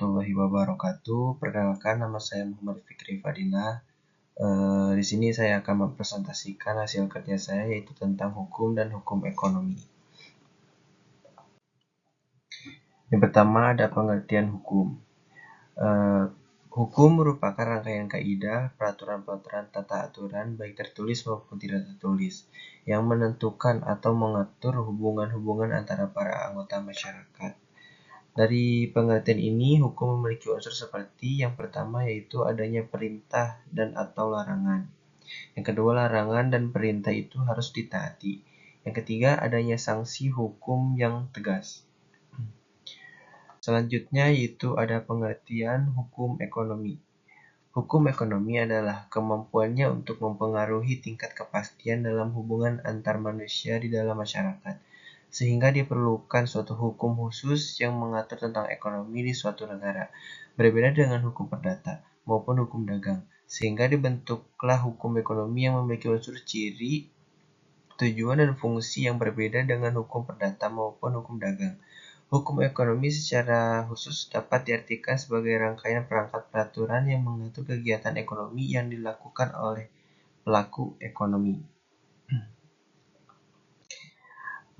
Warahmatullahi wabarakatuh. Perkenalkan, nama saya Muhammad Fikri Fadilah. Di sini saya akan mempresentasikan hasil kerja saya, yaitu tentang hukum dan hukum ekonomi. Yang pertama ada pengertian hukum. Hukum merupakan rangkaian kaidah, peraturan-peraturan, tata aturan, baik tertulis maupun tidak tertulis, yang menentukan atau mengatur hubungan-hubungan antara para anggota masyarakat. Dari pengertian ini, hukum memiliki unsur seperti yang pertama yaitu adanya perintah dan atau larangan. Yang kedua, larangan dan perintah itu harus ditaati. Yang ketiga, adanya sanksi hukum yang tegas. Selanjutnya yaitu ada pengertian hukum ekonomi. Hukum ekonomi adalah kemampuannya untuk mempengaruhi tingkat kepastian dalam hubungan antar manusia di dalam masyarakat, sehingga diperlukan suatu hukum khusus yang mengatur tentang ekonomi di suatu negara, berbeda dengan hukum perdata maupun hukum dagang, sehingga dibentuklah hukum ekonomi yang memiliki unsur ciri, tujuan, dan fungsi yang berbeda dengan hukum perdata maupun hukum dagang. Hukum ekonomi secara khusus dapat diartikan sebagai rangkaian perangkat peraturan yang mengatur kegiatan ekonomi yang dilakukan oleh pelaku ekonomi.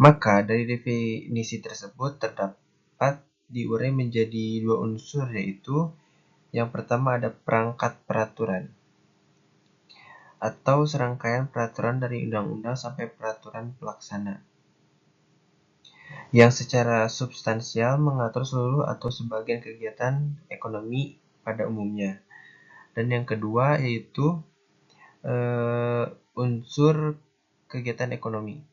Maka dari definisi tersebut terdapat diurai menjadi dua unsur, yaitu yang pertama ada perangkat peraturan atau serangkaian peraturan dari undang-undang sampai peraturan pelaksana yang secara substansial mengatur seluruh atau sebagian kegiatan ekonomi pada umumnya. Dan yang kedua yaitu unsur kegiatan ekonomi,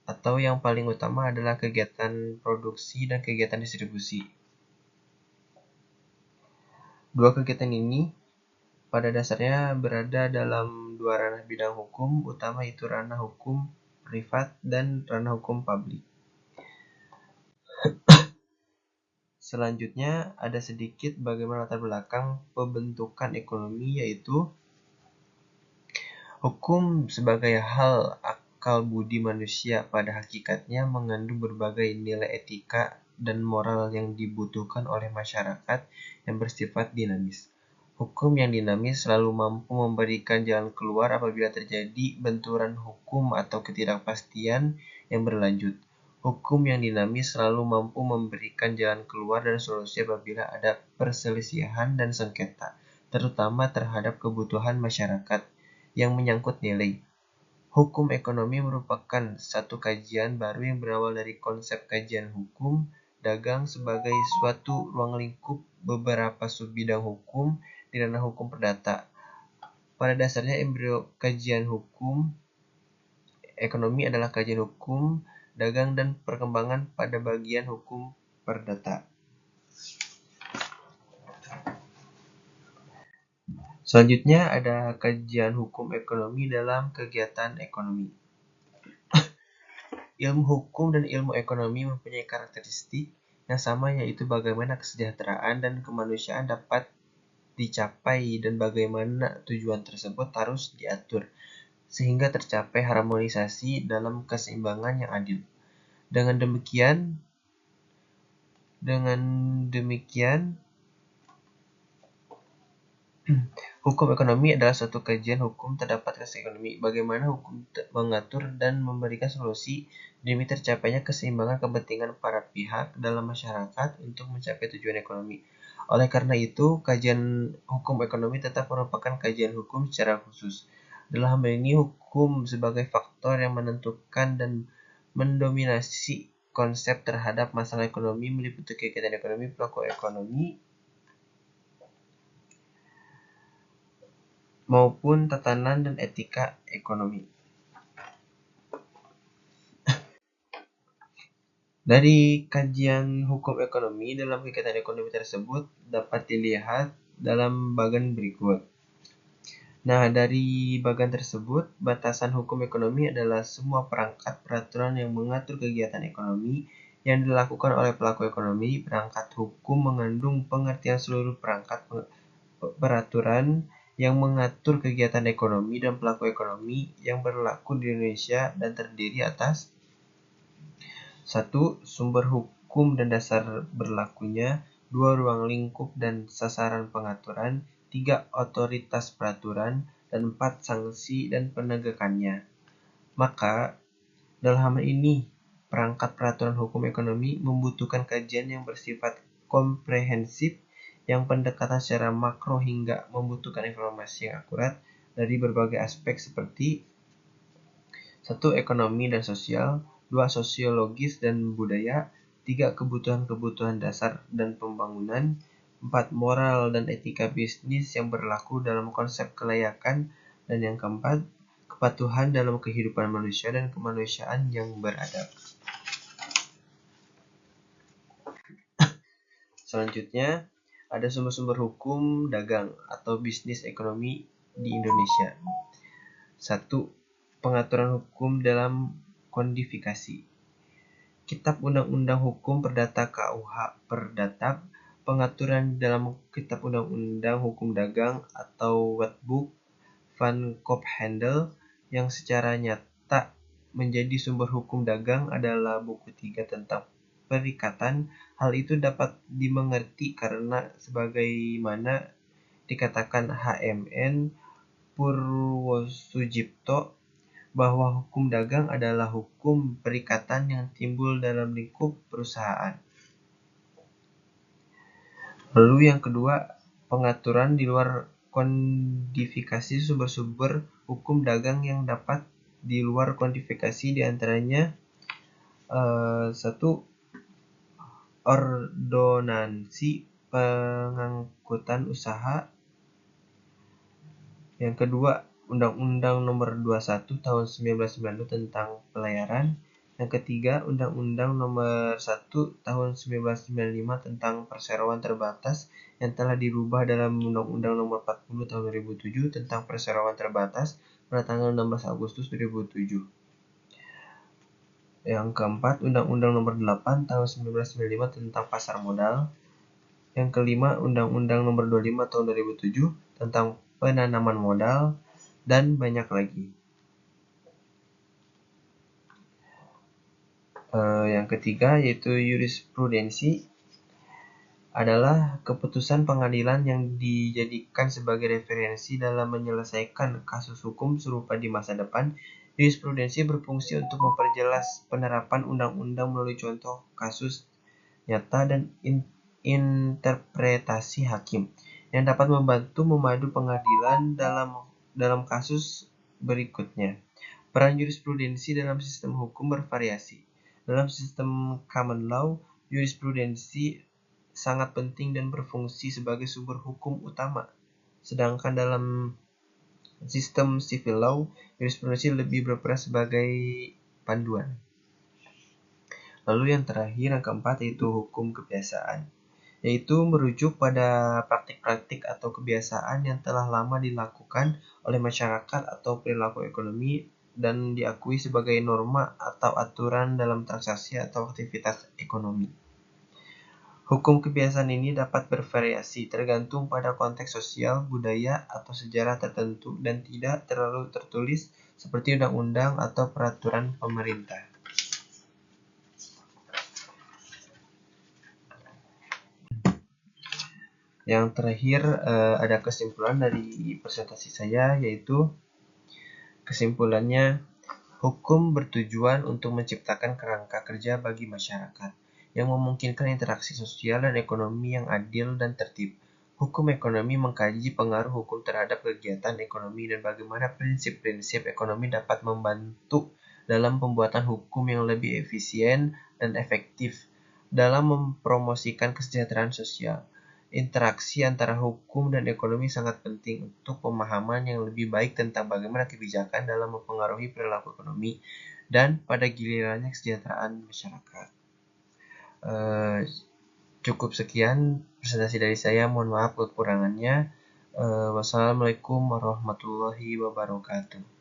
atau yang paling utama adalah kegiatan produksi dan kegiatan distribusi. Dua kegiatan ini pada dasarnya berada dalam dua ranah bidang hukum utama, yaitu ranah hukum privat dan ranah hukum publik. Selanjutnya ada sedikit bagaimana latar belakang pembentukan ekonomi, yaitu hukum sebagai hal akal budi manusia pada hakikatnya mengandung berbagai nilai etika dan moral yang dibutuhkan oleh masyarakat yang bersifat dinamis. Hukum yang dinamis selalu mampu memberikan jalan keluar apabila terjadi benturan hukum atau ketidakpastian yang berlanjut. Hukum yang dinamis selalu mampu memberikan jalan keluar dan solusi apabila ada perselisihan dan sengketa, terutama terhadap kebutuhan masyarakat yang menyangkut nilai. Hukum ekonomi merupakan satu kajian baru yang berawal dari konsep kajian hukum dagang sebagai suatu ruang lingkup beberapa subbidang hukum di ranah hukum perdata. Pada dasarnya, embrio kajian hukum ekonomi adalah kajian hukum dagang dan perkembangan pada bagian hukum perdata. Selanjutnya ada kajian hukum ekonomi dalam kegiatan ekonomi. Ilmu hukum dan ilmu ekonomi mempunyai karakteristik yang sama, yaitu bagaimana kesejahteraan dan kemanusiaan dapat dicapai dan bagaimana tujuan tersebut harus diatur sehingga tercapai harmonisasi dalam keseimbangan yang adil. Dengan demikian hukum ekonomi adalah suatu kajian hukum terdapat aspek ekonomi, bagaimana hukum mengatur dan memberikan solusi demi tercapainya keseimbangan kepentingan para pihak dalam masyarakat untuk mencapai tujuan ekonomi. Oleh karena itu, kajian hukum ekonomi tetap merupakan kajian hukum secara khusus. Dalam hal ini, hukum sebagai faktor yang menentukan dan mendominasi konsep terhadap masalah ekonomi meliputi kegiatan ekonomi, pelaku ekonomi, maupun tatanan dan etika ekonomi. Dari kajian hukum ekonomi dalam kegiatan ekonomi tersebut dapat dilihat dalam bagian berikut. Nah, dari bagian tersebut, batasan hukum ekonomi adalah semua perangkat peraturan yang mengatur kegiatan ekonomi yang dilakukan oleh pelaku ekonomi. Perangkat hukum mengandung pengertian seluruh perangkat peraturan yang mengatur kegiatan ekonomi dan pelaku ekonomi yang berlaku di Indonesia dan terdiri atas 1. Sumber hukum dan dasar berlakunya. 2 ruang lingkup dan sasaran pengaturan, 3 otoritas peraturan, dan 4 sanksi dan penegakannya. Maka, dalam hal ini, perangkat peraturan hukum ekonomi membutuhkan kajian yang bersifat komprehensif yang pendekatan secara makro hingga membutuhkan informasi yang akurat dari berbagai aspek seperti 1. Ekonomi dan sosial, 2. Sosiologis dan budaya, 3. Kebutuhan-kebutuhan dasar dan pembangunan, 4. Moral dan etika bisnis yang berlaku dalam konsep kelayakan, dan yang keempat, kepatuhan dalam kehidupan manusia dan kemanusiaan yang beradab. Selanjutnya, ada sumber-sumber hukum dagang atau bisnis ekonomi di Indonesia. 1. Pengaturan hukum dalam kodifikasi. Kitab Undang-Undang Hukum Perdata KUH Perdata, pengaturan dalam Kitab Undang-Undang Hukum Dagang atau Wetboek van Koophandel yang secara nyata menjadi sumber hukum dagang adalah buku 3 tentang perikatan. Hal itu dapat dimengerti karena sebagaimana dikatakan HMN Purwosudjipto bahwa hukum dagang adalah hukum perikatan yang timbul dalam lingkup perusahaan. Lalu yang kedua, pengaturan di luar kodifikasi sumber-sumber hukum dagang yang dapat di luar kodifikasi diantaranya 1. Ordonansi pengangkutan usaha. Yang kedua, Undang-Undang Nomor 21 Tahun 1992 tentang Pelayaran. Yang ketiga, Undang-Undang Nomor 1 Tahun 1995 tentang Perseroan Terbatas yang telah dirubah dalam Undang-Undang Nomor 40 Tahun 2007 tentang Perseroan Terbatas pada tanggal 16 Agustus 2007. Yang keempat, Undang-Undang Nomor 8 Tahun 1995 tentang Pasar Modal. Yang kelima, Undang-Undang Nomor 25 Tahun 2007 tentang penanaman modal, dan banyak lagi. Yang ketiga yaitu jurisprudensi adalah keputusan pengadilan yang dijadikan sebagai referensi dalam menyelesaikan kasus hukum serupa di masa depan. Jurisprudensi berfungsi untuk memperjelas penerapan undang-undang melalui contoh kasus nyata dan interpretasi hakim yang dapat membantu memadu pengadilan dalam kasus berikutnya. Peran jurisprudensi dalam sistem hukum bervariasi. Dalam sistem common law, jurisprudensi sangat penting dan berfungsi sebagai sumber hukum utama. Sedangkan dalam sistem civil law, jurisprudensi lebih berperan sebagai panduan. Lalu yang terakhir, yang keempat, yaitu hukum kebiasaan, yaitu merujuk pada praktik-praktik atau kebiasaan yang telah lama dilakukan oleh masyarakat atau perilaku ekonomi dan diakui sebagai norma atau aturan dalam transaksi atau aktivitas ekonomi. Hukum kebiasaan ini dapat bervariasi tergantung pada konteks sosial, budaya, atau sejarah tertentu dan tidak terlalu tertulis seperti undang-undang atau peraturan pemerintah. Yang terakhir ada kesimpulan dari presentasi saya, yaitu kesimpulannya, hukum bertujuan untuk menciptakan kerangka kerja bagi masyarakat yang memungkinkan interaksi sosial dan ekonomi yang adil dan tertib. Hukum ekonomi mengkaji pengaruh hukum terhadap kegiatan ekonomi dan bagaimana prinsip-prinsip ekonomi dapat membantu dalam pembuatan hukum yang lebih efisien dan efektif dalam mempromosikan kesejahteraan sosial. Interaksi antara hukum dan ekonomi sangat penting untuk pemahaman yang lebih baik tentang bagaimana kebijakan dalam mempengaruhi perilaku ekonomi dan pada gilirannya kesejahteraan masyarakat. Cukup sekian presentasi dari saya, mohon maaf kekurangannya. Wassalamualaikum warahmatullahi wabarakatuh.